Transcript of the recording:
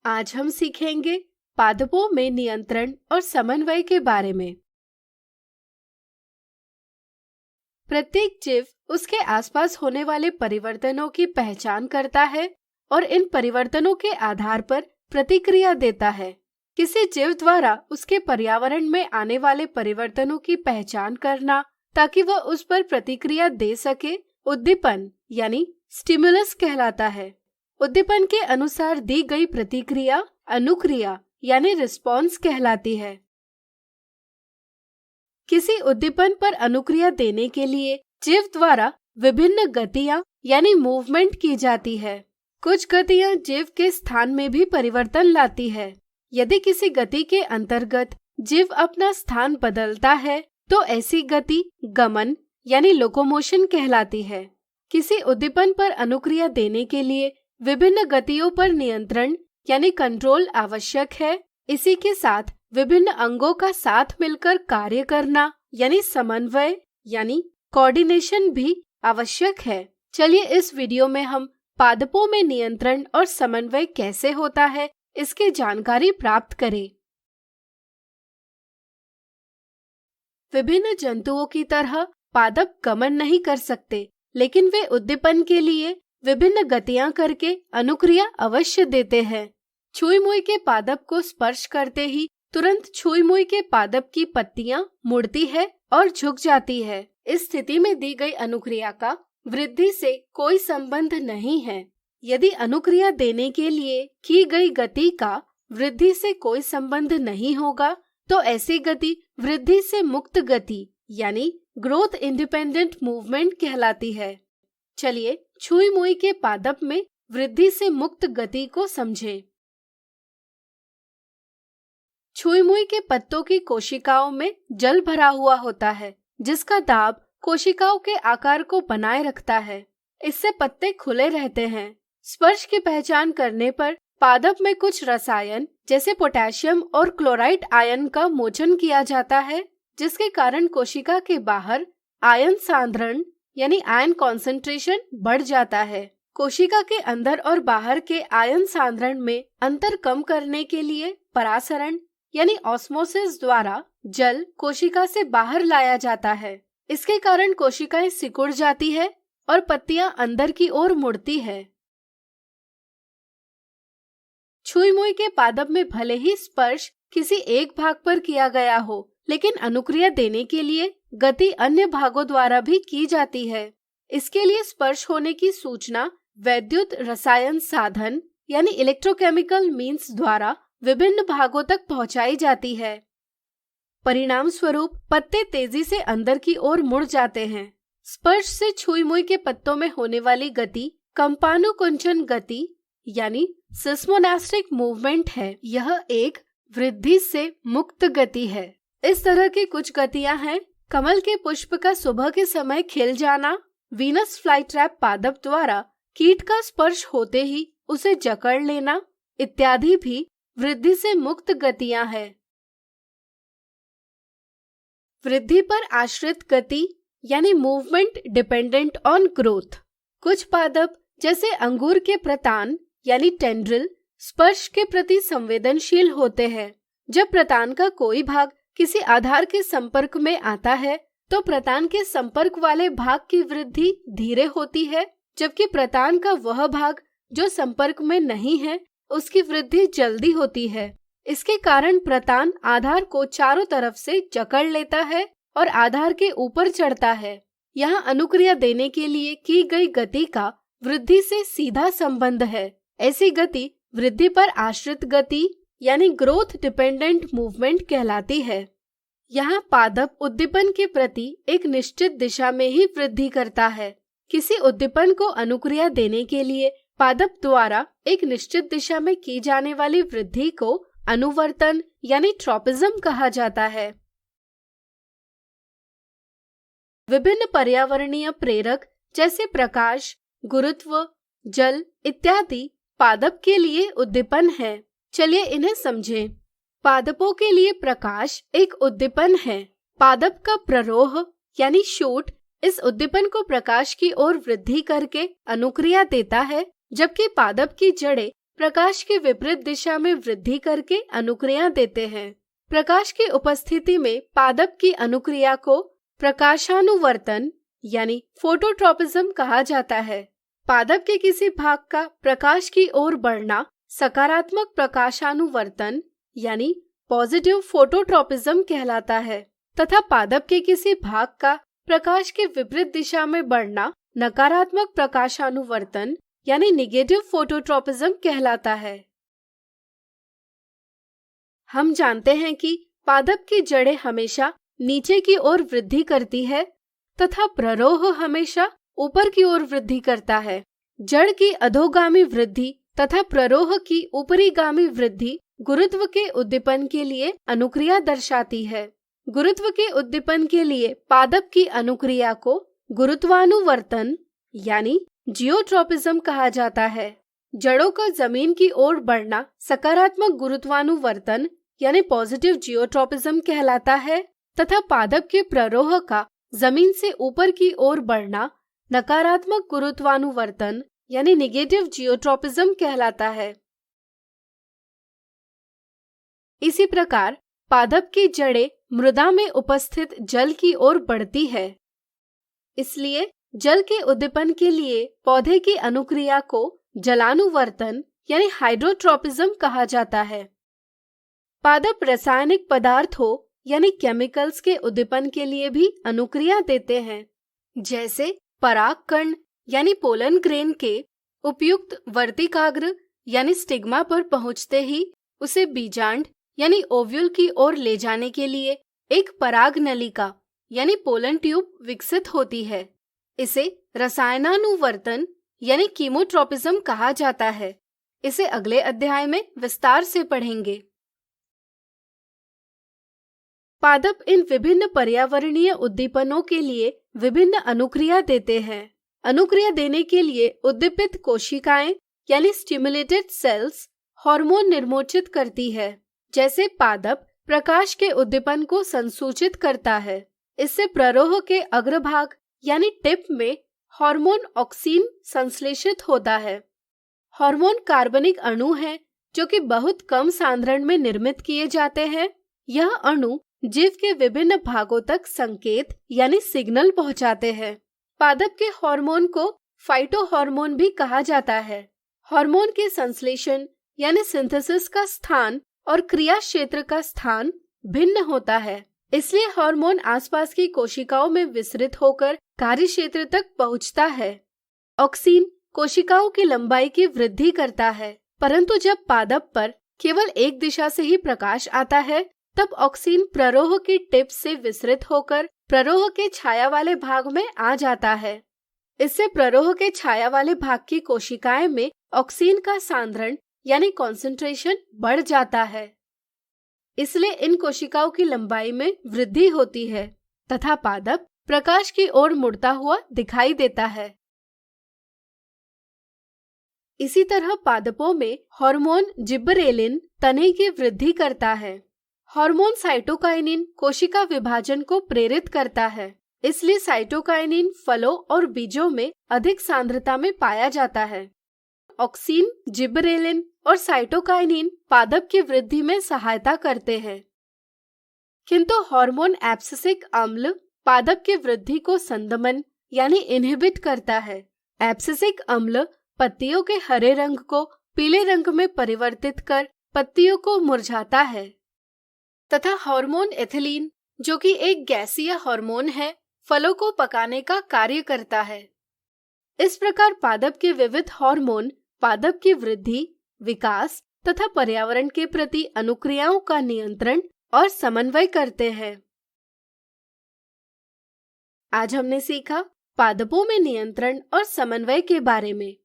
आज हम सीखेंगे पादपों में नियंत्रण और समन्वय के बारे में। प्रत्येक जीव उसके आसपास होने वाले परिवर्तनों की पहचान करता है और इन परिवर्तनों के आधार पर प्रतिक्रिया देता है। किसी जीव द्वारा उसके पर्यावरण में आने वाले परिवर्तनों की पहचान करना ताकि वह उस पर प्रतिक्रिया दे सके उद्दीपन यानी स्टिमुलस कहलाता है। उद्दीपन के अनुसार दी गई प्रतिक्रिया अनुक्रिया यानी रिस्पॉन्स कहलाती है। किसी उद्दीपन पर अनुक्रिया देने के लिए जीव द्वारा विभिन्न गतियां यानी मूवमेंट की जाती है। कुछ गतियां जीव के स्थान में भी परिवर्तन लाती है। यदि किसी गति के अंतर्गत जीव अपना स्थान बदलता है तो ऐसी गति गमन यानी लोकोमोशन कहलाती है। किसी उद्दीपन पर अनुक्रिया देने के लिए विभिन्न गतियों पर नियंत्रण यानी कंट्रोल आवश्यक है। इसी के साथ विभिन्न अंगों का साथ मिलकर कार्य करना यानी समन्वय यानी कोऑर्डिनेशन भी आवश्यक है। चलिए इस वीडियो में हम पादपों में नियंत्रण और समन्वय कैसे होता है इसकी जानकारी प्राप्त करें। विभिन्न जंतुओं की तरह पादप गमन नहीं कर सकते, लेकिन वे उद्दीपन के लिए विभिन्न गतियां करके अनुक्रिया अवश्य देते हैं। छुई मुई के पादप को स्पर्श करते ही तुरंत छुई मुई के पादप की पत्तियां मुड़ती है और झुक जाती है। इस स्थिति में दी गई अनुक्रिया का वृद्धि से कोई संबंध नहीं है। यदि अनुक्रिया देने के लिए की गई गति का वृद्धि से कोई संबंध नहीं होगा तो ऐसी गति वृद्धि से मुक्त गति यानी ग्रोथ इंडिपेंडेंट मूवमेंट कहलाती है। चलिए छुई मुई के पादप में वृद्धि से मुक्त गति को समझें। छुई मुई के पत्तों की कोशिकाओं में जल भरा हुआ होता है, जिसका दाब कोशिकाओं के आकार को बनाए रखता है। इससे पत्ते खुले रहते हैं। स्पर्श की पहचान करने पर पादप में कुछ रसायन जैसे पोटेशियम और क्लोराइड आयन का मोचन किया जाता है, जिसके कारण कोशिका के बाहर आयन सांद्रण यानी आयन कॉन्सेंट्रेशन बढ़ जाता है। कोशिका के अंदर और बाहर के आयन सांद्रण में अंतर कम करने के लिए परासरण यानी ऑस्मोसिस द्वारा जल कोशिका से बाहर लाया जाता है। इसके कारण कोशिकाएं सिकुड़ जाती है और पत्तियां अंदर की ओर मुड़ती है। छुई मुई के पादप में भले ही स्पर्श किसी एक भाग पर किया गया हो, लेकिन अनुक्रिया देने के लिए गति अन्य भागों द्वारा भी की जाती है। इसके लिए स्पर्श होने की सूचना वैद्युत रसायन साधन यानी इलेक्ट्रोकेमिकल मीन्स द्वारा विभिन्न भागों तक पहुंचाई जाती है। परिणाम स्वरूप पत्ते तेजी से अंदर की ओर मुड़ जाते हैं। स्पर्श से छुई मुई के पत्तों में होने वाली गति कंपानुकुंचन गति यानी सिस्मोनास्टिक मूवमेंट है। यह एक वृद्धि से मुक्त गति है। इस तरह की कुछ गतियां हैं कमल के पुष्प का सुबह के समय खिल जाना, वीनस फ्लाईट्रैप पादप द्वारा कीट का स्पर्श होते ही उसे जकड़ लेना इत्यादि भी वृद्धि से मुक्त गतियां हैं। वृद्धि पर आश्रित गति यानी मूवमेंट डिपेंडेंट ऑन ग्रोथ। कुछ पादप जैसे अंगूर के प्रतान यानी टेंड्रिल स्पर्श के प्रति संवेदनशील होते हैं। जब प्रतान का कोई भाग किसी आधार के संपर्क में आता है तो प्रतान के संपर्क वाले भाग की वृद्धि धीरे होती है, जबकि प्रतान का वह भाग जो संपर्क में नहीं है उसकी वृद्धि जल्दी होती है। इसके कारण प्रतान आधार को चारों तरफ से जकड़ लेता है और आधार के ऊपर चढ़ता है। यहाँ अनुक्रिया देने के लिए की गई गति का वृद्धि से सीधा संबंध है। ऐसी गति वृद्धि पर आश्रित गति यानी ग्रोथ डिपेंडेंट मूवमेंट कहलाती है। यहाँ पादप उद्दीपन के प्रति एक निश्चित दिशा में ही वृद्धि करता है। किसी उद्दीपन को अनुक्रिया देने के लिए पादप द्वारा एक निश्चित दिशा में की जाने वाली वृद्धि को अनुवर्तन यानी ट्रॉपिज्म कहा जाता है। विभिन्न पर्यावरणीय प्रेरक जैसे प्रकाश, गुरुत्व, जल इत्यादि पादप के लिए उद्दीपन है। चलिए इन्हें समझें। पादपों के लिए प्रकाश एक उद्दीपन है। पादप का प्ररोह यानी शूट इस उद्दीपन को प्रकाश की ओर वृद्धि करके अनुक्रिया देता है, जबकि पादप की जड़ें प्रकाश की विपरीत दिशा में वृद्धि करके अनुक्रिया देते हैं। प्रकाश की उपस्थिति में पादप की अनुक्रिया को प्रकाशानुवर्तन यानी फोटोट्रॉपिज्म कहा जाता है। पादप के किसी भाग का प्रकाश की ओर बढ़ना सकारात्मक प्रकाशानुवर्तन यानी पॉजिटिव फोटोट्रॉपिज्म कहलाता है तथा पादप के किसी भाग का प्रकाश के विपरीत दिशा में बढ़ना नकारात्मक प्रकाशानुवर्तन यानी निगेटिव फोटोट्रॉपिज्म कहलाता है। हम जानते हैं कि पादप की जड़ें हमेशा नीचे की ओर वृद्धि करती है तथा प्ररोह हमेशा ऊपर की ओर वृद्धि करता है। जड़ की अधोगामी वृद्धि तथा प्ररोह की ऊपरीगामी वृद्धि गुरुत्व के उद्दीपन के लिए अनुक्रिया दर्शाती है। गुरुत्व के उद्दीपन के लिए पादप की अनुक्रिया को गुरुत्वानुवर्तन यानी जियोट्रॉपिज्म कहा जाता है। जड़ों का जमीन की ओर बढ़ना सकारात्मक गुरुत्वानुवर्तन यानी पॉजिटिव जियोट्रॉपिज्म कहलाता है तथा पादप के प्ररोह का जमीन से ऊपर की ओर बढ़ना नकारात्मक गुरुत्वानुवर्तन यानी निगेटिव जियोट्रॉपिज्म कहलाता है। इसी प्रकार पादप की जड़ें मृदा में उपस्थित जल की ओर बढ़ती है। इसलिए जल के उद्दीपन के लिए पौधे की अनुक्रिया को जलानुवर्तन यानी हाइड्रोट्रॉपिज्म कहा जाता है। पादप रासायनिक पदार्थों यानी केमिकल्स के उद्दीपन के लिए भी अनुक्रिया देते हैं। जैसे परागकण यानी पोलन ग्रेन के उपयुक्त वर्तिकाग्र यानी स्टिग्मा पर पहुंचते ही उसे बीजांड यानी ओव्यूल की ओर ले जाने के लिए एक पराग नलिका यानी पोलन ट्यूब विकसित होती है। इसे रसायनानुवर्तन यानी कीमोट्रॉपिज्म कहा जाता है। इसे अगले अध्याय में विस्तार से पढ़ेंगे। पादप इन विभिन्न पर्यावरणीय उद्दीपनों के लिए विभिन्न अनुक्रिया देते हैं। अनुक्रिया देने के लिए उद्दीपित कोशिकाएं यानी स्टिमुलेटेड सेल्स हार्मोन निर्मोचित करती है। जैसे पादप प्रकाश के उद्दीपन को संसूचित करता है। इससे प्ररोह के अग्रभाग यानी टिप में हार्मोन ऑक्सीन संश्लेषित होता है। हार्मोन कार्बनिक अणु हैं जो कि बहुत कम सांद्रण में निर्मित किए जाते हैं। यह अणु जीव के विभिन्न भागों तक संकेत यानी सिग्नल पहुंचाते हैं। पादप के हार्मोन को फाइटोहार्मोन भी कहा जाता है। हार्मोन के संश्लेषण यानी सिंथेसिस का स्थान और क्रिया क्षेत्र का स्थान भिन्न होता है। इसलिए हार्मोन आसपास की कोशिकाओं में विसरित होकर कार्य क्षेत्र तक पहुंचता है। ऑक्सीन कोशिकाओं की लंबाई की वृद्धि करता है, परंतु जब पादप पर केवल एक दिशा से ही प्रकाश आता है तब ऑक्सीन प्ररोह की टिप से विसरित होकर प्ररोह के छाया वाले भाग में आ जाता है। इससे प्ररोह के छाया वाले भाग की कोशिकाएं में ऑक्सीन का सांद्रण यानी कॉन्सेंट्रेशन बढ़ जाता है। इसलिए इन कोशिकाओं की लंबाई में वृद्धि होती है तथा पादप प्रकाश की ओर मुड़ता हुआ दिखाई देता है। इसी तरह पादपों में हार्मोन जिबरेलिन तने की वृद्धि करता है। हार्मोन साइटोकाइनिन कोशिका विभाजन को प्रेरित करता है। इसलिए साइटोकाइनिन फलों और बीजों में अधिक सांद्रता में पाया जाता है। ऑक्सीन, जिबरेलिन और साइटोकाइनिन पादप की वृद्धि में सहायता करते हैं, किंतु हार्मोन एब्सिसिक अम्ल पादप की वृद्धि को संदमन यानी इनहिबिट करता है। एब्सिसिक अम्ल पत्तियों के हरे रंग को पीले रंग में परिवर्तित कर पत्तियों को मुरझाता है तथा हार्मोन एथिलीन जो कि एक गैसीय हार्मोन है, फलों को पकाने का कार्य करता है। इस प्रकार पादप के विविध हार्मोन पादप की वृद्धि, विकास तथा पर्यावरण के प्रति अनुक्रियाओं का नियंत्रण और समन्वय करते हैं। आज हमने सीखा पादपों में नियंत्रण और समन्वय के बारे में।